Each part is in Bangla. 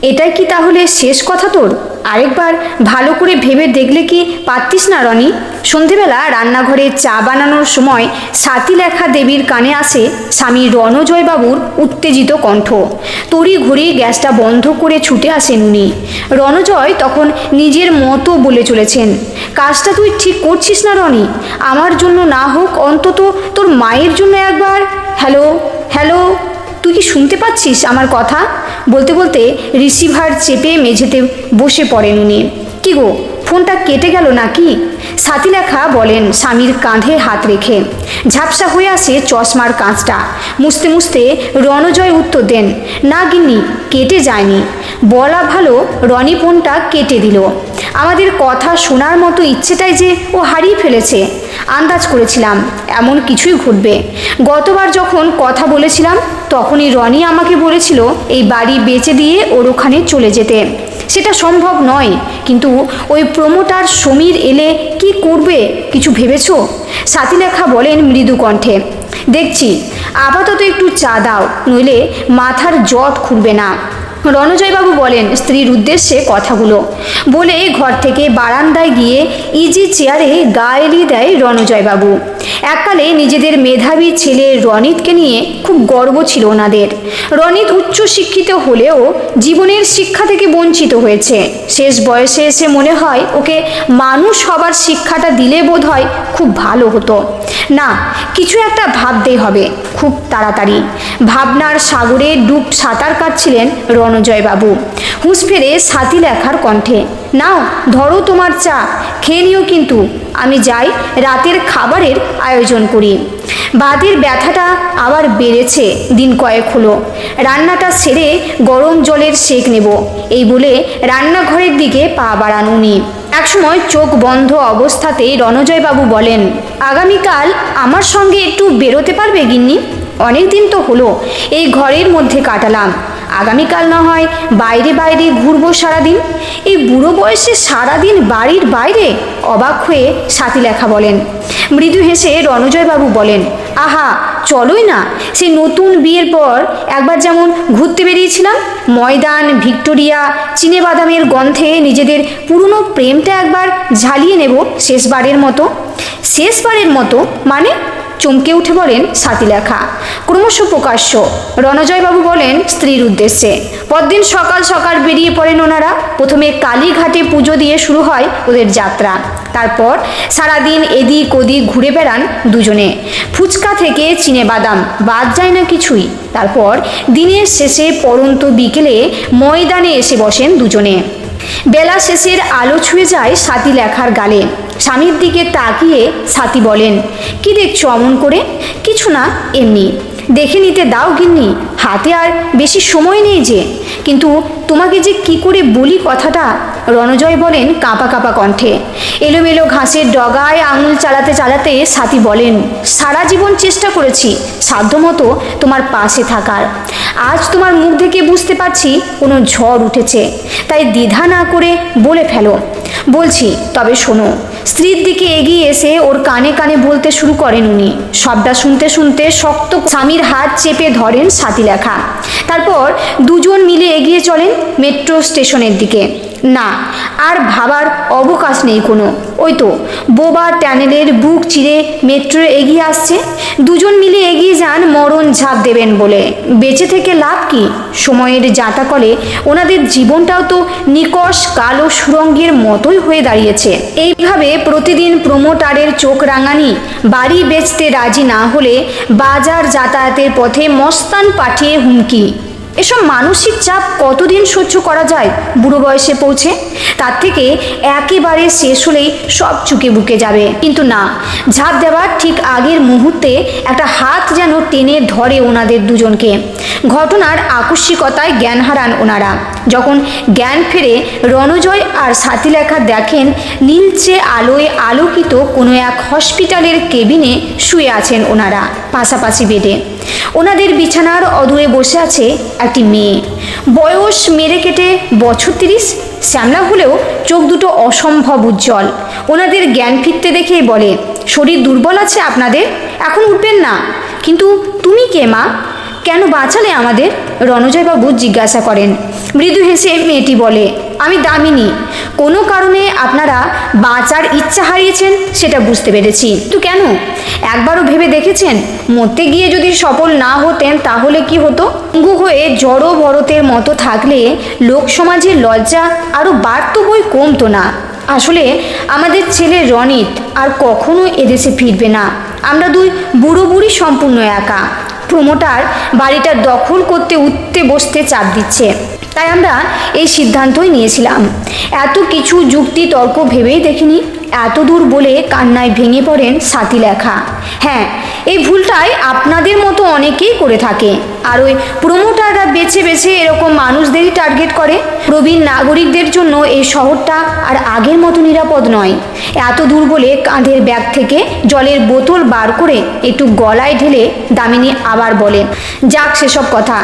এটাই কি তাহলে শেষ কথা তোর? আরেকবার ভালো করে ভেবে দেখলে কি পারতিস না রনি? সন্ধেবেলা রান্নাঘরে চা বানানোর সময় সাতিলেখা দেবীর কানে আসে স্বামী রণজয়বাবুর উত্তেজিত কণ্ঠ। তড়ি ঘড়ি গ্যাসটা বন্ধ করে ছুটে আসেন উনি। রণজয় তখন নিজের মতো বলে চলেছেন, কাজটা তুই ঠিক করছিস না রনি। আমার জন্য না হোক অন্তত তোর মায়ের জন্য একবার। হ্যালো হ্যালো, তুই কি শুনতে পাচ্ছিস আমার কথা? বলতে বলতে রিসিভার চেপে মেঝেতে বসে পড়েন উনি। কি গো, ফোনটা কেটে গেল নাকি? সাতিলেখা বলেন স্বামীর কাঁধে হাত রেখে। ঝাপসা হয়ে আসে চশমার কাঁচটা। মুছতে মুছতে রণজয় উত্তর দেন, না গিন্নি, কেটে যায়নি। বলা ভালো রনি ফোনটা কেটে দিল। আমাদের কথা শোনার মতো ইচ্ছেটাই যে ও হারিয়ে ফেলেছে। আন্দাজ করেছিলাম এমন কিছুই ঘটবে। গতবার যখন কথা বলেছিলাম তখনই রনি আমাকে বলেছিল এই বাড়ি বেচে দিয়ে ওর ওখানে চলে যেতে। সেটা সম্ভব নয়, কিন্তু ওই প্রমোটার সমীর এলে কি করবে কিছু ভেবেছো? সাতিলেখা বলেন মৃদু কণ্ঠে, দেখছি, আপাতত একটু চা দাও, নইলে মাথার জট খুলবে না। রণজয়বাবু বলেন স্ত্রীর উদ্দেশ্যে কথাগুলো বলে ঘর থেকে বারান্দায় গিয়ে ইজি চেয়ারে গা এলিয়ে দেয় রণজয়বাবু। এককালে নিজেদের মেধাবী ছেলে রনিতকে নিয়ে খুব গর্ব ছিল ওনাদের। রনিত উচ্চ শিক্ষিত হলেও জীবনের শিক্ষা থেকে বঞ্চিত হয়েছে। শেষ বয়সে এসে মনে হয় ওকে মানুষ হবার শিক্ষাটা দিলে বোধ হয় খুব ভালো হতো। না, কিছু একটা ভাবতেই হবে খুব তাড়াতাড়ি। ভাবনার সাগরে ডুব সাঁতার কাটছিলেন রণজয়বাবু। হুঁশ ফেরে সাতিলেখার কণ্ঠে, নাও ধরো তোমার চা, খেয়ে নিও কিন্তু। আমি যাই রাতের খাবারের আয়োজন করি। বাতের ব্যথাটা আবার বেড়েছে, দিন কয়েক হলো। রান্নাটা সেরে গরম জলের সেঁক নেব, এই বলে রান্নাঘরের দিকে পা বাড়ান উনি। একসময় চোখ বন্ধ অবস্থাতেই রণজয়বাবু বলেন, আগামীকাল আমার সঙ্গে একটু বেরোতে পারবে গিন্নি? অনেক দিন তো হলো এই ঘরের মধ্যে কাটালাম, আগামীকাল না হয় বাইরে বাইরে ঘুরবো সারাদিন। এই বুড়ো বয়সে সারাদিন বাড়ির বাইরে? অবাক হয়ে সাতিলেখা বলেন। মৃদু হেসে রণজয়বাবু বলেন, আহা চলোই না, সেই নতুন বিয়ের পর একবার যেমন ঘুরতে বেরিয়েছিলাম, ময়দান, ভিক্টোরিয়া, চিনেবাদামের গন্ধে নিজেদের পুরনো প্রেমটা একবার ঝালিয়ে নেব শেষবারের মতো। শেষবারের মতো মানে? চমকে উঠে বলেন সাতিলেখা। ক্রমশ প্রকাশ্য রণজয়বাবু বলেন স্ত্রীর উদ্দেশ্যে। পরদিন সকাল সকাল বেরিয়ে পড়েন ওনারা। প্রথমে কালীঘাটে পুজো দিয়ে শুরু হয় ওদের যাত্রা। তারপর সারাদিন এদিক ওদিক ঘুরে বেড়ান দুজনে। ফুচকা থেকে চিনেবাদাম বাদ যায় না কিছুই। তারপর দিনের শেষে পড়ন্ত বিকেলে ময়দানে এসে বসেন দুজনে। বেলা শেষের আলো ছুঁয়ে যায় সাতিলেখার গালে। স্বামীর দিকে তাকিয়ে সাথী বলেন, কি দেখছো অমন করে? কিছু না, এমনি। দেখে নিতে দাও গিন্নি, হাতে আর বেশি সময় নেই যে। কিন্তু তোমাকে যে কি করে বলি কথাটা। রণজয় বলেন কাঁপা কাঁপা কণ্ঠে। এলোমেলো ঘাসের ডগায় আঙুল চালাতে চালাতে সাথী বলেন, সারা জীবন চেষ্টা করেছি সাধ্যমতো তোমার পাশে থাকার। আজ তোমার মুখ দেখে বুঝতে পারছি কোনো ঝড় উঠেছে, তাই দ্বিধা না করে বলে ফেলো। বলছি, তবে শোনো। স্ত্রীর দিকে এগিয়ে এসে ওর কানে কানে বলতে শুরু করেন উনি। সবটা শুনতে শুনতে শক্ত স্বামীর হাত চেপে ধরেন সাতিলেখা। তারপর দুজন মিলে এগিয়ে চলেন মেট্রো স্টেশনের দিকে। না, আর ভাবার অবকাশ নেই কোনো। ওই তো বোবা ট্যানেলের বুক চিরে মেট্রো এগিয়ে আসছে। দুজন মিলে এগিয়ে যান মরণ ঝাঁপ দেবেন বলে। বেঁচে থেকে লাভ কি? সময়ের জাঁতাকলে ওনাদের জীবনটাও তো নিকষ কালো সুরঙ্গের মতোই হয়ে দাঁড়িয়েছে। এইভাবে প্রতিদিন প্রমোটারের চোখ রাঙানি, বাড়ি বেচতে রাজি না হলে বাজার যাতায়াতের পথে মস্তান পাঠিয়ে হুমকি, এসব মানসিক চাপ কতদিন সহ্য করা যায় বুড়ো বয়সে পৌঁছে? তার থেকে একেবারে শেষ হলেই সব চুকে বুকে যাবে। কিন্তু না, ঝাঁপ দেওয়ার ঠিক আগের মুহূর্তে একটা হাত যেন টেনে ধরে ওনাদের দুজনকে। ঘটনার আকস্মিকতায় জ্ঞান হারান ওনারা। যখন জ্ঞান ফেরে রণজয় আর সাতিলেখা দেখেন নীলচে আলোয় আলোকিত কোনো এক হসপিটালের কেবিনে শুয়ে আছেন ওনারা পাশাপাশি বেডে। ওনাদের বিছানার অদূরে বসে আছে একটি মেয়ে। বয়স মেরে কেটে বছর 30। শ্যামলা হলেও চোখ দুটো অসম্ভব উজ্জ্বল। ওনাদের জ্ঞান ফিরতে দেখেই বলে, শরীর দুর্বল আছে আপনাদের, এখন উঠবেন না। কিন্তু তুমি কে মা? কেন বাঁচালে আমাদের? রণজয়বাবু জিজ্ঞাসা করেন। মৃদু হেসে মেয়েটি বলে, আমি দামিনী। কোনো কারণে আপনারা বাঁচার ইচ্ছা হারিয়েছেন সেটা বুঝতে পেরেছি, কিন্তু কেন? একবারও ভেবে দেখেছেন মরতে গিয়ে যদি সফল না হতেন তাহলে কি হতো? পঙ্গু হয়ে জড় ভরতের মতো থাকলে লোক সমাজের লজ্জা আরও বাড়তো, বই কমতো না। আসলে আমাদের ছেলে রনিত আর কখনো এদেশে ফিরবে না। আমরা দুই বুড়ো বুড়ি সম্পূর্ণ একা। প্রমোটার বাড়িটা দখল করতে উঠতে বসতে চাপ দিচ্ছে, তাই আমরা এই সিদ্ধান্তই নিয়েছিলাম। এত কিছু যুক্তি তর্ক ভেবেই দেখিনি। এত দূর বলে কান্নায় ভেঙে পড়েন সাথীলেখা। হ্যাঁ, এই ভুলটাই আপনাদের মতো অনেকেই করে থাকে। আর ওই প্রমোটাররা বেছে বেছে এরকম মানুষদেরই টার্গেট করে। প্রবীণ নাগরিকদের জন্য এই শহরটা আর আগের মতো নিরাপদ নয়। এত দূর বলে কাঁধের ব্যাগ থেকে জলের বোতল বার করে একটু গলায় ঢেলে দামিনী আবার বলেন, যাক সেসব কথা,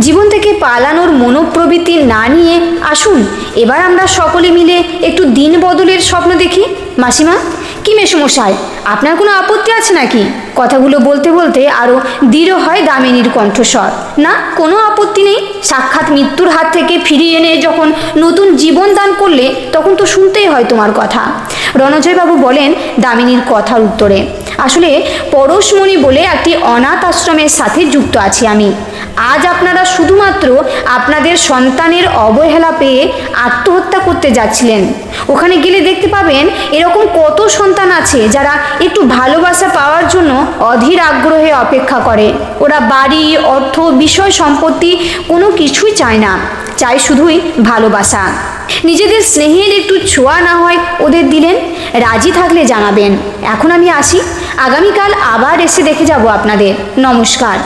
জীবন থেকে পালানোর মনোপ্রবৃত্তি না নিয়ে আসুন এবার আমরা সকলে মিলে একটু দিন বদলের স্বপ্ন দেখি। মাসিমা, কি মেসমশাই, আপনার কোনো আপত্তি আছে নাকি? কথাগুলো বলতে বলতে আরও দৃঢ় হয় দামিনীর কণ্ঠস্বর। না, কোনো আপত্তি নেই। সাক্ষাৎ মৃত্যুর হাত থেকে ফিরিয়ে এনে যখন নতুন জীবন দান করলে তখন তো শুনতেই হয় তোমার কথা। রণজয়বাবু বলেন দামিনীর কথার উত্তরে, আসলে পরশমণি বলে একটি অনাথ আশ্রমের সাথে যুক্ত আছি আমি। আজ আপনারা শুধুমাত্র আপনাদের সন্তানের অবহেলা পেয়ে আত্মহত্যা করতে যাচ্ছিলেন। ওখানে গেলে দেখতে পাবেন এরকম কত সন্তান আছে যারা একটু ভালোবাসা পাওয়ার জন্য অধীর আগ্রহে অপেক্ষা করে। ওরা বাড়ি, অর্থ, বিষয় সম্পত্তি কোনো কিছুই চায় না, চায় শুধুই ভালোবাসা। নিজেদের স্নেহের একটু ছোঁয়া না হয় ওদের দিলেন। রাজি থাকলে জানাবেন। এখন আমি আসি, আগামীকাল আবার এসে দেখে যাব আপনাদের। নমস্কার।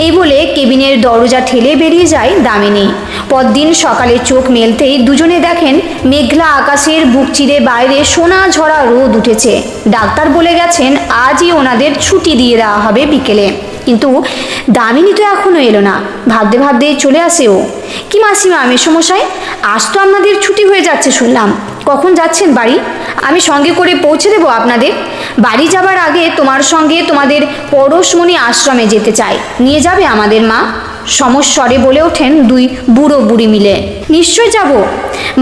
এই বলে কেবিনের দরজা ঠেলে বেরিয়ে যায় দামিনী। পরদিন সকালে চোখ মেলতেই দুজনে দেখেন মেঘলা আকাশের বুক চিরে বাইরে সোনা ঝরা রোদ উঠেছে। ডাক্তার বলে গেছেন আজই ওনাদের ছুটি দিয়ে দেওয়া হবে বিকেলে। কিন্তু দামিনী তো এখনও এলো না। ভাবতে ভাবতে চলে আসে ও। কি মাসিমা, মেসমশাই, আজ তো আপনাদের ছুটি হয়ে যাচ্ছে শুনলাম। কখন যাচ্ছেন বাড়ি? আমি সঙ্গে করে পৌঁছে দেবো আপনাদের। বাড়ি যাবার আগে তোমার সঙ্গে তোমাদের পরশমণি আশ্রমে যেতে চাই, নিয়ে যাবে আমাদের মা? সমস্বরে বলে ওঠেন দুই বুড়ো বুড়ি মিলে। নিশ্চয় যাব।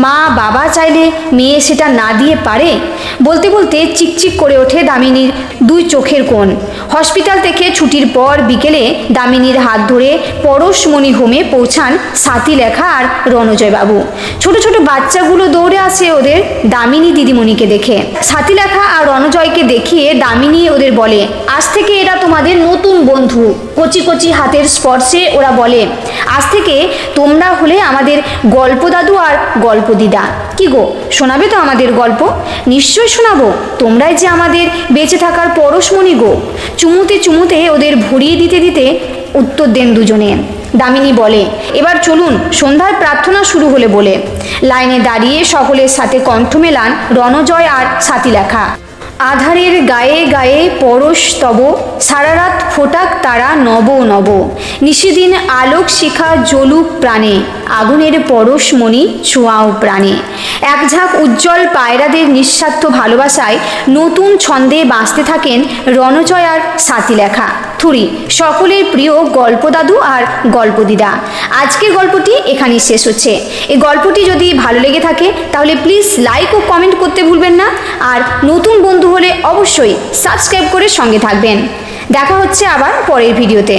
মা বাবা চাইলে মেয়ে সেটা না দিয়ে পারে? বলতে বলতে চিকচিক করে ওঠে দামিনীর দুই চোখের কোণ। হসপিটাল থেকে ছুটির পর বিকেলে দামিনীর হাত ধরে পরশমণি হোমে পৌঁছান সাথীলেখা আর রণজয়বাবু। ছোট ছোট বাচ্চাগুলো দৌড়ে আসে ওদের দামিনী দিদিমণিকে দেখে। সাথীলেখা আর রণজয়কে দেখিয়ে দামিনী ওদের বলে, আজ থেকে এরা তোমাদের নতুন বন্ধু। কচি কচি হাতের স্পর্শে ওরা বলে, আজ থেকে তোমরা হলে আমাদের গল্প দাদু আর গল্প দিদা। কি গো, শোনাবে তো আমাদের গল্প? নিশ্চয় শোনাবো। তোমরাই যে আমাদের বেঁচে থাকার পরশমণি গো। চুমুতে চুমুতে ওদের ভরিয়ে দিতে দিতে উত্তর দেন দুজনে। দামিনী বলে, এবার চলুন, সন্ধ্যার প্রার্থনা শুরু হলে বলে। লাইনে দাঁড়িয়ে সকলের সাথে কণ্ঠ মেলান রণজয় আর সাথীলেখা। আধারের গায়ে গায়ে পরশ তব, সারারাত ফোটাক তারা নব নব, নিশিদিন আলোক শিখা জ্বলুক প্রাণে, আগুনের পরশমণি ছোঁয়াও প্রাণে। এক ঝাঁক উজ্জ্বল পায়রাদের নিঃস্বার্থ ভালোবাসায় নতুন ছন্দে বাঁচতে থাকেন রণজয় আর সাথীলেখা। থুরি সকলের প্রিয় গল্প দাদু আর গল্প দিদা। আজকের গল্পটি এখানেই শেষ হচ্ছে। এই গল্পটি যদি ভালো লেগে থাকে তাহলে প্লিজ লাইক ও কমেন্ট করতে ভুলবেন না। আর নতুন বন্ধু হলে অবশ্যই সাবস্ক্রাইব করে সঙ্গে থাকবেন। দেখা হচ্ছে আবার পরের ভিডিওতে।